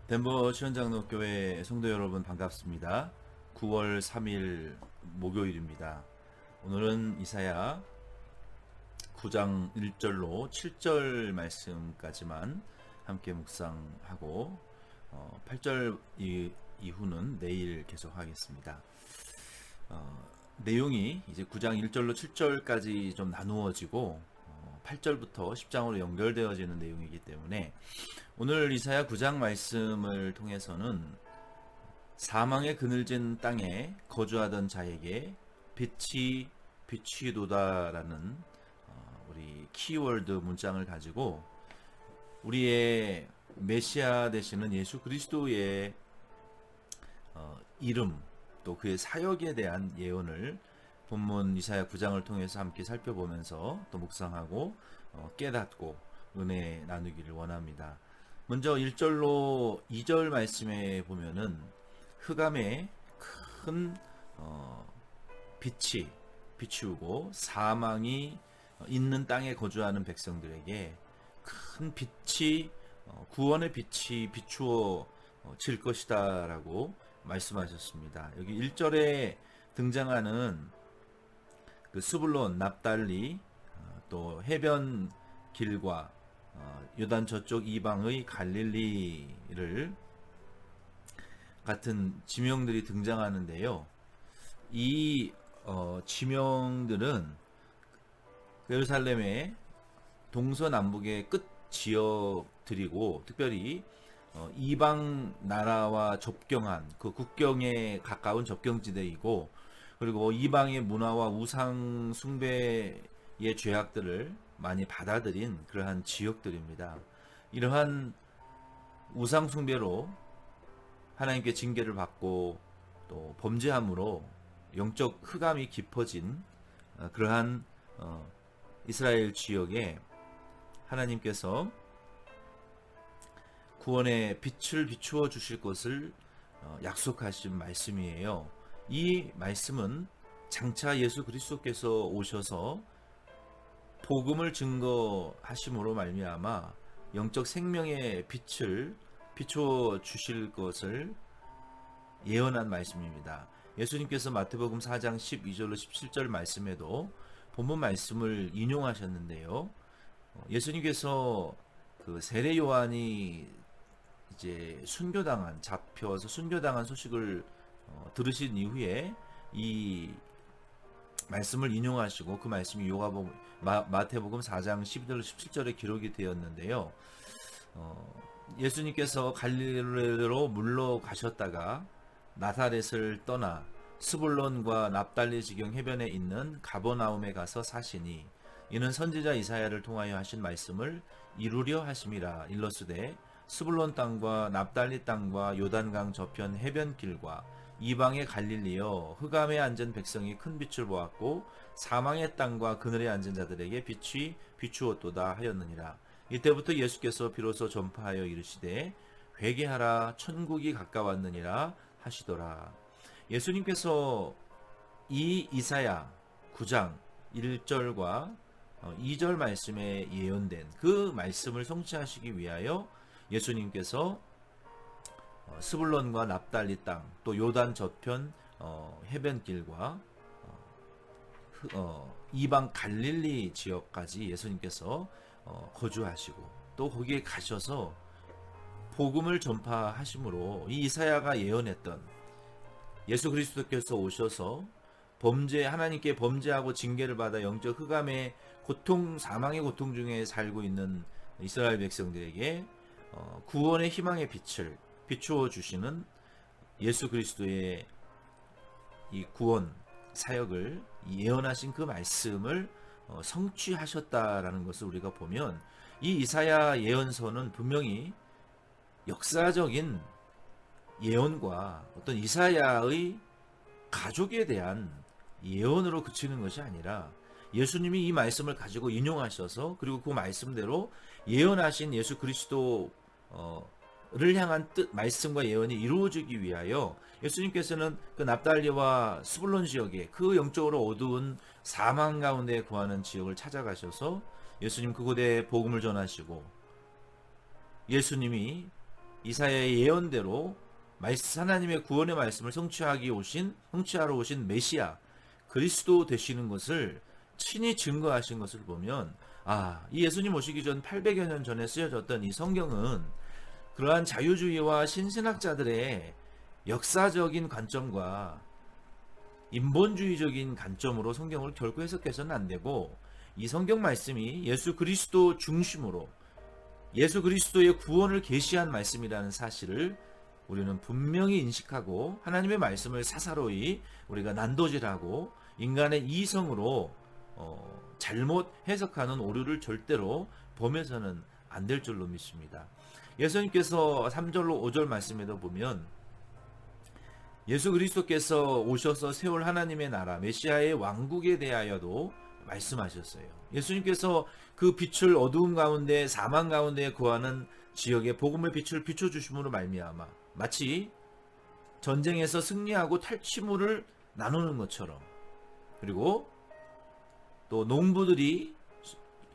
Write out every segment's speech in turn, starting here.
덴버 시원장로교회 성도 여러분 반갑습니다. 9월 3일 목요일입니다. 오늘은 이사야 9장 1절로 7절 말씀까지만 함께 묵상하고 8절 이후는 내일 계속하겠습니다. 내용이 이제 9장 1절로 7절까지 좀 나누어지고 8절부터 10장으로 연결되어지는 내용이기 때문에 오늘 이사야 9장 말씀을 통해서는 사망의 그늘진 땅에 거주하던 자에게 빛이 비추도다라는 우리 키워드 문장을 가지고 우리의 메시아 되시는 예수 그리스도의 이름 또 그의 사역에 대한 예언을 본문 이사야 9장을 통해서 함께 살펴보면서 또 묵상하고 깨닫고 은혜 나누기를 원합니다. 먼저 1절로 2절 말씀에 보면은 흑암에 큰 빛이 비추고 사망이 있는 땅에 거주하는 백성들에게 큰 빛이 구원의 빛이 비추어 질 것이다 라고 말씀하셨습니다. 여기 1절에 등장하는 그 스불론, 납달리, 또 해변 길과 요단 저쪽 이방의 갈릴리를 같은 지명들이 등장하는데요. 이 지명들은 예루살렘의 동서남북의 끝 지역들이고 특별히 이방 나라와 접경한 그 국경에 가까운 접경지대이고 그리고 이방의 문화와 우상 숭배의 죄악들을 많이 받아들인 그러한 지역들입니다. 이러한 우상 숭배로 하나님께 징계를 받고 또 범죄함으로 영적 흑암이 깊어진 그러한 이스라엘 지역에 하나님께서 구원의 빛을 비추어 주실 것을 약속하신 말씀이에요. 이 말씀은 장차 예수 그리스도께서 오셔서 복음을 증거하심으로 말미암아 영적 생명의 빛을 비추어 주실 것을 예언한 말씀입니다. 예수님께서 마태복음 4장 12절로 17절 말씀에도 본문 말씀을 인용하셨는데요. 예수님께서 그 세례 요한이 이제 잡혀서 순교당한 소식을 들으신 이후에 이 말씀을 인용하시고 그 말씀이 마태복음 4장 12절 17절에 기록이 되었는데요. 예수님께서 갈릴리로 물러가셨다가 나사렛을 떠나 스불론과 납달리 지경 해변에 있는 가버나움에 가서 사시니 이는 선지자 이사야를 통하여 하신 말씀을 이루려 하심이라. 일러스되 스불론 땅과 납달리 땅과 요단강 저편 해변길과 이방의 갈릴리여 흑암에 앉은 백성이 큰 빛을 보았고 사망의 땅과 그늘에 앉은 자들에게 빛이 비추었도다 하였느니라. 이때부터 예수께서 비로소 전파하여 이르시되 회개하라 천국이 가까웠느니라 하시더라. 예수님께서 이 이사야 9장 1절과 2절 말씀에 예언된 그 말씀을 성취하시기 위하여 예수님께서 스불론과 납달리 땅, 또 요단 저편 해변길과 이방 갈릴리 지역까지 예수님께서 거주하시고 또 거기에 가셔서 복음을 전파하심으로 이 이사야가 예언했던 예수 그리스도께서 오셔서 하나님께 범죄하고 징계를 받아 영적 흑암의 사망의 고통 중에 살고 있는 이스라엘 백성들에게 구원의 희망의 빛을 비추어 주시는 예수 그리스도의 이 구원 사역을 예언하신 그 말씀을 성취하셨다라는 것을 우리가 보면 이 이사야 예언서는 분명히 역사적인 예언과 어떤 이사야의 가족에 대한 예언으로 그치는 것이 아니라 예수님이 이 말씀을 가지고 인용하셔서 그리고 그 말씀대로 예언하신 예수 그리스도를 향한 뜻, 말씀과 예언이 이루어지기 위하여 예수님께서는 그 납달리와 스불론 지역에 그 영적으로 어두운 사망 가운데 구하는 지역을 찾아가셔서 예수님 그곳에 복음을 전하시고 예수님이 이사야의 예언대로 하나님의 구원의 말씀을 성취하러 오신 메시아 그리스도 되시는 것을 친히 증거하신 것을 보면, 이 예수님 오시기 전 800여 년 전에 쓰여졌던 이 성경은 그러한 자유주의와 신신학자들의 역사적인 관점과 인본주의적인 관점으로 성경을 결코 해석해서는 안 되고, 이 성경 말씀이 예수 그리스도 중심으로 예수 그리스도의 구원을 계시한 말씀이라는 사실을 우리는 분명히 인식하고, 하나님의 말씀을 사사로이 우리가 난도질하고 인간의 이성으로 잘못 해석하는 오류를 절대로 범해서는 안 될 줄로 믿습니다. 예수님께서 3절로 5절 말씀에도 보면, 예수 그리스도께서 오셔서 세울 하나님의 나라 메시아의 왕국에 대하여도 말씀하셨어요. 예수님께서 그 빛을 어두움 가운데 사망 가운데 거하는 지역에 복음의 빛을 비춰주심으로 말미암아 마치 전쟁에서 승리하고 탈취물을 나누는 것처럼, 그리고 또 농부들이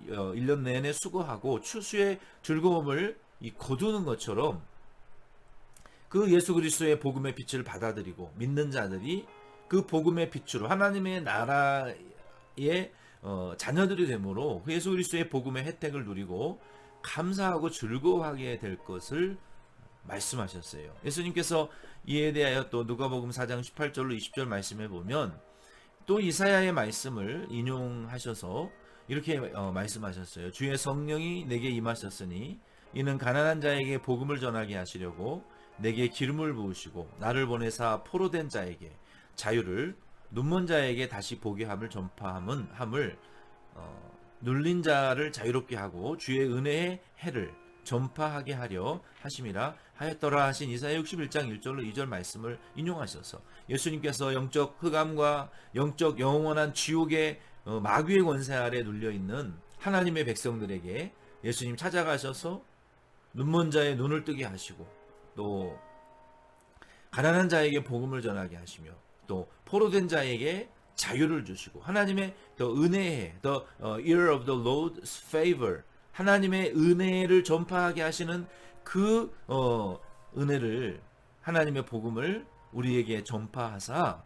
1년 내내 수고하고 추수의 즐거움을 거두는 것처럼 그 예수 그리스도의 복음의 빛을 받아들이고 믿는 자들이 그 복음의 빛으로 하나님의 나라의 자녀들이 되므로 그 예수 그리스도의 복음의 혜택을 누리고 감사하고 즐거워하게 될 것을 말씀하셨어요. 예수님께서 이에 대하여 또 누가복음 4장 18절로 20절 말씀에 보면 또 이사야의 말씀을 인용하셔서 이렇게 말씀하셨어요. 주의 성령이 내게 임하셨으니 이는 가난한 자에게 복음을 전하게 하시려고 내게 기름을 부으시고 나를 보내사 포로된 자에게 자유를, 눈먼 자에게 다시 보게 함을 전파함을 눌린 자를 자유롭게 하고 주의 은혜의 해를 전파하게 하려 하심이라 하였더라 하신 이사야 61장 1절로 2절 말씀을 인용하셔서 예수님께서 영적 흑암과 영적 영원한 지옥의 마귀의 권세 아래 눌려있는 하나님의 백성들에게 예수님 찾아가셔서 눈먼 자의 눈을 뜨게 하시고 또 가난한 자에게 복음을 전하게 하시며 또 포로된 자에게 자유를 주시고 하나님의 은혜의 the ear of the Lord's favor, 하나님의 은혜를 전파하게 하시는 그 은혜를, 하나님의 복음을 우리에게 전파하사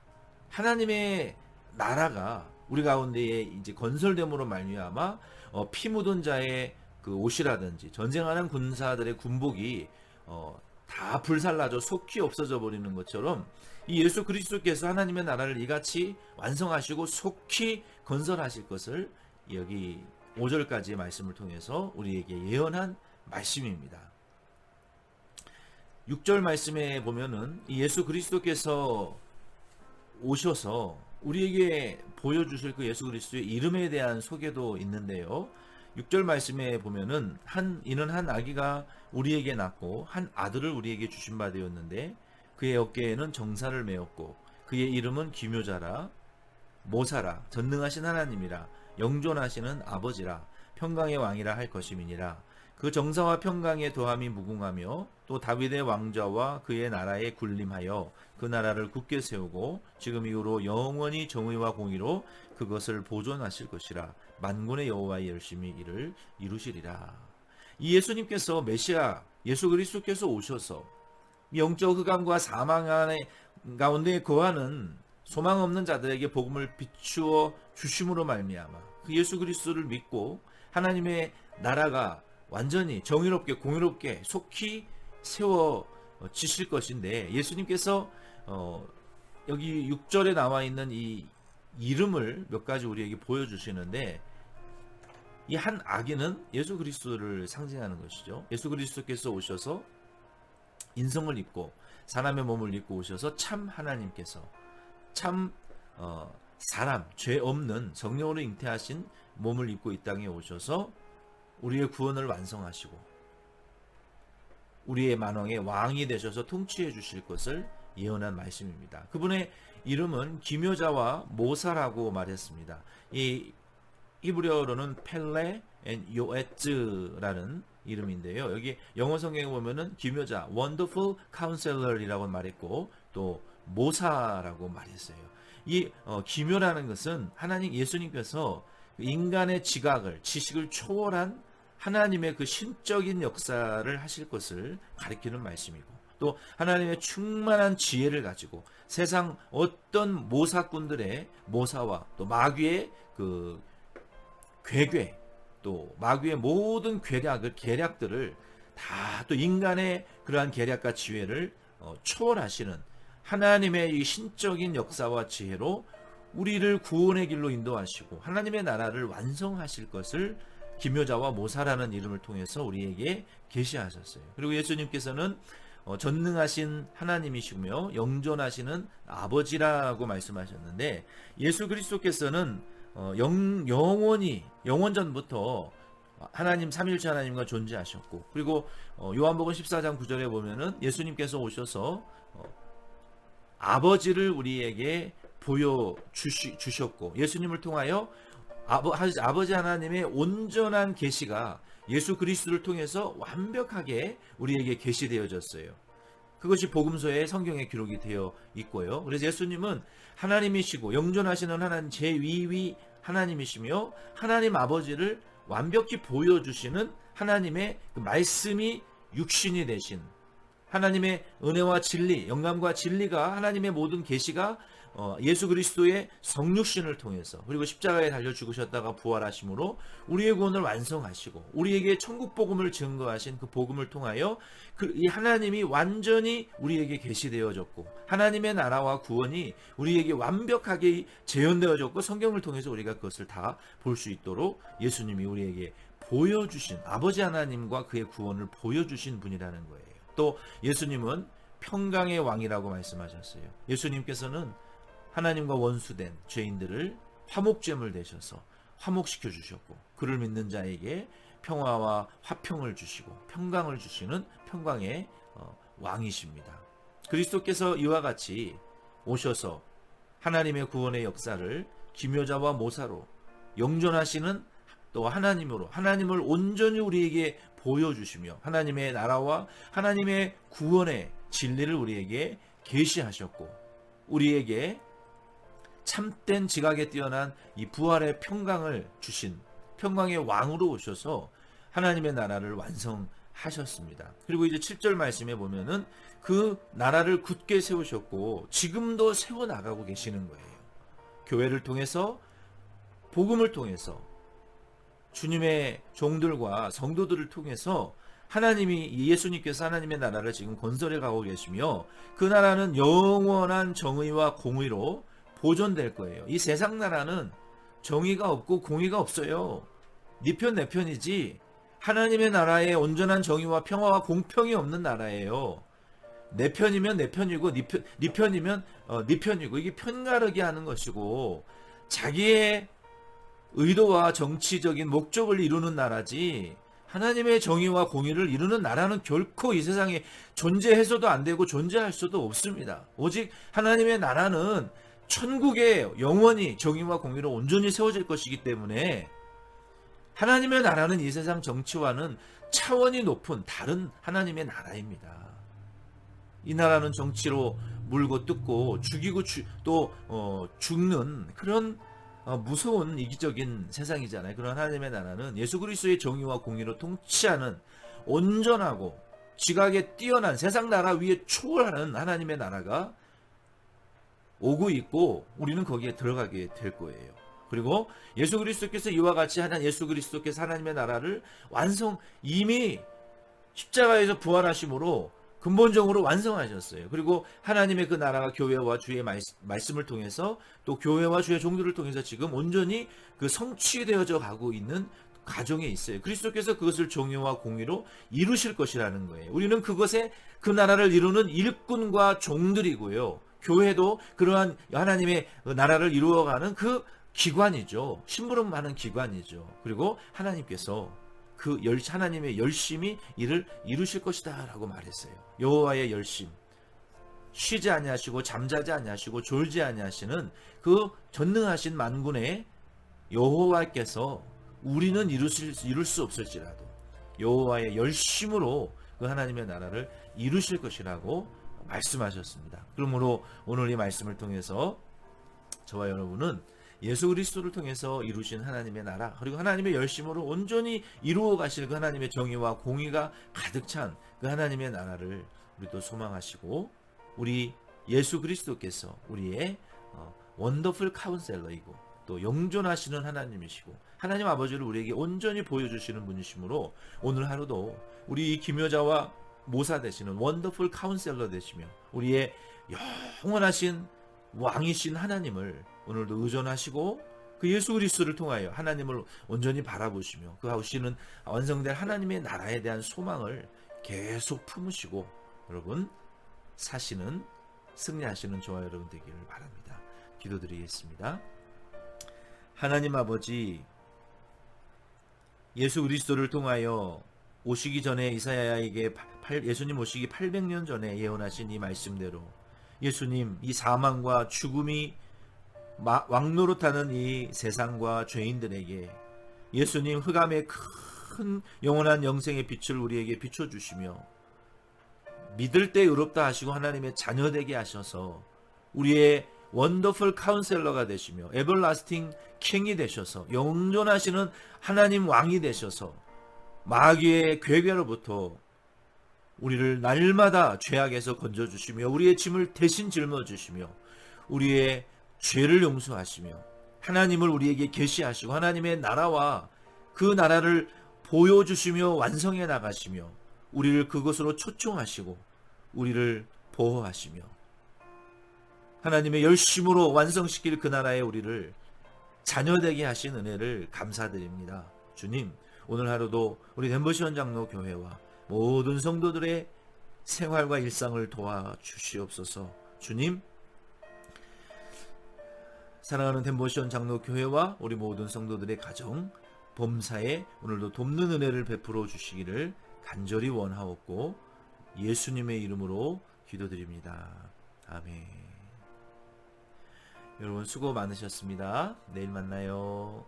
하나님의 나라가 우리 가운데에 이제 건설됨으로 말미암아 피 묻은 자의 그 옷이라든지 전쟁하는 군사들의 군복이 다 불살라져 속히 없어져 버리는 것처럼 이 예수 그리스도께서 하나님의 나라를 이같이 완성하시고 속히 건설하실 것을 여기 5절까지의 말씀을 통해서 우리에게 예언한 말씀입니다. 6절 말씀에 보면은 이 예수 그리스도께서 오셔서 우리에게 보여주실 그 예수 그리스도의 이름에 대한 소개도 있는데요. 6절 말씀에 보면은 이는 한 아기가 우리에게 낳고 한 아들을 우리에게 주신 바 되었는데 그의 어깨에는 정사를 메었고 그의 이름은 기묘자라 모사라 전능하신 하나님이라 영존하시는 아버지라 평강의 왕이라 할 것임이니라. 그 정사와 평강의 도함이 무궁하며 또 다윗의 왕좌와 그의 나라에 군림하여 그 나라를 굳게 세우고 지금 이후로 영원히 정의와 공의로 그것을 보존하실 것이라. 만군의 여호와의 열심히 이를 이루시리라. 이 예수님께서 메시아 예수 그리스도께서 오셔서 영적 흑암과 사망 가운데 거하는 소망 없는 자들에게 복음을 비추어 주심으로 말미암아 그 예수 그리스도를 믿고 하나님의 나라가 완전히 정의롭게 공의롭게 속히 세워지실 것인데, 예수님께서 여기 6절에 나와 있는 이 이름을 몇 가지 우리에게 보여주시는데, 이 한 아기는 예수 그리스도를 상징하는 것이죠. 예수 그리스도께서 오셔서 인성을 입고 사람의 몸을 입고 오셔서 참 하나님께서 참 사람, 죄 없는 성령으로 잉태하신 몸을 입고 이 땅에 오셔서 우리의 구원을 완성하시고 우리의 만왕의 왕이 되셔서 통치해 주실 것을 예언한 말씀입니다. 그분의 이름은 기묘자와 모사라고 말했습니다. 이 히브리어로는 펠레 앤 요에츠라는 이름인데요. 여기 영어 성경에 보면은 기묘자, Wonderful Counselor이라고 말했고 또 모사라고 말했어요. 이 기묘라는 것은 하나님 예수님께서 인간의 지식을 초월한 하나님의 그 신적인 역사를 하실 것을 가리키는 말씀이고, 또 하나님의 충만한 지혜를 가지고 세상 어떤 모사꾼들의 모사와 또 마귀의 그 괴괴, 또 마귀의 모든 계략들을 다 또 인간의 그러한 계략과 지혜를 초월하시는 하나님의 이 신적인 역사와 지혜로 우리를 구원의 길로 인도하시고 하나님의 나라를 완성하실 것을 기묘자와 모사라는 이름을 통해서 우리에게 계시하셨어요. 그리고 예수님께서는 전능하신 하나님이시며 영존하시는 아버지라고 말씀하셨는데, 예수 그리스도께서는 영원전부터 하나님 삼일체 하나님과 존재하셨고, 그리고 요한복음 14장 9절에 보면은 예수님께서 오셔서 아버지를 우리에게 보여주셨고, 예수님을 통하여 아버지 하나님의 온전한 계시가 예수 그리스도를 통해서 완벽하게 우리에게 계시되어졌어요. 그것이 복음서에 성경에 기록이 되어 있고요. 그래서 예수님은 하나님이시고 영존하시는 하나님 제위위 하나님이시며 하나님 아버지를 완벽히 보여주시는 하나님의 그 말씀이 육신이 되신 하나님의 은혜와 진리, 영감과 진리가 하나님의 모든 계시가 예수 그리스도의 성육신을 통해서, 그리고 십자가에 달려 죽으셨다가 부활하심으로 우리의 구원을 완성하시고 우리에게 천국 복음을 증거하신 그 복음을 통하여 이 하나님이 완전히 우리에게 계시되어졌고 하나님의 나라와 구원이 우리에게 완벽하게 재현되어졌고 성경을 통해서 우리가 그것을 다 볼 수 있도록 예수님이 우리에게 보여주신, 아버지 하나님과 그의 구원을 보여주신 분이라는 거예요. 또 예수님은 평강의 왕이라고 말씀하셨어요. 예수님께서는 하나님과 원수된 죄인들을 화목제물 되셔서 화목시켜 주셨고, 그를 믿는 자에게 평화와 화평을 주시고 평강을 주시는 평강의 왕이십니다. 그리스도께서 이와 같이 오셔서 하나님의 구원의 역사를 기묘자와 모사로 영존하시는 또 하나님으로 하나님을 온전히 우리에게 보여주시며 하나님의 나라와 하나님의 구원의 진리를 우리에게 계시하셨고, 우리에게 참된 지각에 뛰어난 이 부활의 평강을 주신 평강의 왕으로 오셔서 하나님의 나라를 완성하셨습니다. 그리고 이제 7절 말씀에 보면은 그 나라를 굳게 세우셨고 지금도 세워나가고 계시는 거예요. 교회를 통해서, 복음을 통해서, 주님의 종들과 성도들을 통해서 하나님이, 예수님께서 하나님의 나라를 지금 건설해 가고 계시며 그 나라는 영원한 정의와 공의로 보존될 거예요. 이 세상 나라는 정의가 없고 공의가 없어요. 네 편 내 편이지 하나님의 나라에 온전한 정의와 평화와 공평이 없는 나라예요. 내 편이면 내 편이고 네 편이면 네 편이고, 이게 편가르기 하는 것이고 자기의 의도와 정치적인 목적을 이루는 나라지 하나님의 정의와 공의를 이루는 나라는 결코 이 세상에 존재해서도 안 되고 존재할 수도 없습니다. 오직 하나님의 나라는 천국에 영원히 정의와 공의로 온전히 세워질 것이기 때문에 하나님의 나라는 이 세상 정치와는 차원이 높은 다른 하나님의 나라입니다. 이 나라는 정치로 물고 뜯고 죽이고 또 죽는 그런 무서운 이기적인 세상이잖아요. 그런 하나님의 나라는 예수 그리스도의 정의와 공의로 통치하는 온전하고 지각에 뛰어난 세상 나라 위에 초월하는 하나님의 나라가 오고 있고 우리는 거기에 들어가게 될 거예요. 그리고 예수 그리스도께서 이와 같이 예수 그리스도께서 하나님의 나라를 이미 십자가에서 부활하심으로 근본적으로 완성하셨어요. 그리고 하나님의 그 나라가 교회와 주의 말씀을 통해서 또 교회와 주의 종들을 통해서 지금 온전히 그 성취되어져 가고 있는 가정에 있어요. 그리스도께서 그것을 정의와 공의로 이루실 것이라는 거예요. 우리는 그것에 그 나라를 이루는 일꾼과 종들이고요. 교회도 그러한 하나님의 나라를 이루어가는 그 기관이죠. 심부름하는 기관이죠. 그리고 하나님께서 하나님의 열심히 이를 이루실 것이다 라고 말했어요. 여호와의 열심, 쉬지 아니하시고 잠자지 아니하시고 졸지 아니하시는 그 전능하신 만군의 여호와께서 우리는 이룰 수 없을지라도 여호와의 열심으로 그 하나님의 나라를 이루실 것이라고 말씀하셨습니다. 그러므로 오늘 이 말씀을 통해서 저와 여러분은 예수 그리스도를 통해서 이루신 하나님의 나라, 그리고 하나님의 열심으로 온전히 이루어 가실 그 하나님의 정의와 공의가 가득 찬 그 하나님의 나라를 우리도 소망하시고, 우리 예수 그리스도께서 우리의 원더풀 카운셀러이고 또 영존하시는 하나님이시고 하나님 아버지를 우리에게 온전히 보여주시는 분이시므로 오늘 하루도 우리 이 김효자와 모사 되시는 원더풀 카운셀러 되시며 우리의 영원하신 왕이신 하나님을 오늘도 의존하시고 그 예수 그리스도를 통하여 하나님을 온전히 바라보시며 그 하시는 완성될 하나님의 나라에 대한 소망을 계속 품으시고 여러분 사시는 승리하시는 저와 여러분 되기를 바랍니다. 기도드리겠습니다. 하나님 아버지, 예수 그리스도를 통하여 오시기 전에 이사야에게 예수님 오시기 800년 전에 예언하신 이 말씀대로 예수님 이 사망과 죽음이 왕노릇하는 이 세상과 죄인들에게 예수님 흑암의 큰 영원한 영생의 빛을 우리에게 비춰주시며 믿을 때 의롭다 하시고 하나님의 자녀되게 하셔서 우리의 원더풀 카운셀러가 되시며 에버라스팅 킹이 되셔서 영존하시는 하나님 왕이 되셔서 마귀의 괴계로부터 우리를 날마다 죄악에서 건져주시며 우리의 짐을 대신 짊어주시며 우리의 죄를 용서하시며 하나님을 우리에게 계시하시고 하나님의 나라와 그 나라를 보여주시며 완성해 나가시며 우리를 그것으로 초청하시고 우리를 보호하시며 하나님의 열심으로 완성시킬 그 나라에 우리를 자녀되게 하신 은혜를 감사드립니다. 주님, 오늘 하루도 우리 덴버시원 장로 교회와 모든 성도들의 생활과 일상을 도와주시옵소서. 주님, 사랑하는 덴버시원 장로 교회와 우리 모든 성도들의 가정 범사에 오늘도 돕는 은혜를 베풀어 주시기를 간절히 원하옵고 예수님의 이름으로 기도드립니다. 아멘. 여러분 수고 많으셨습니다. 내일 만나요.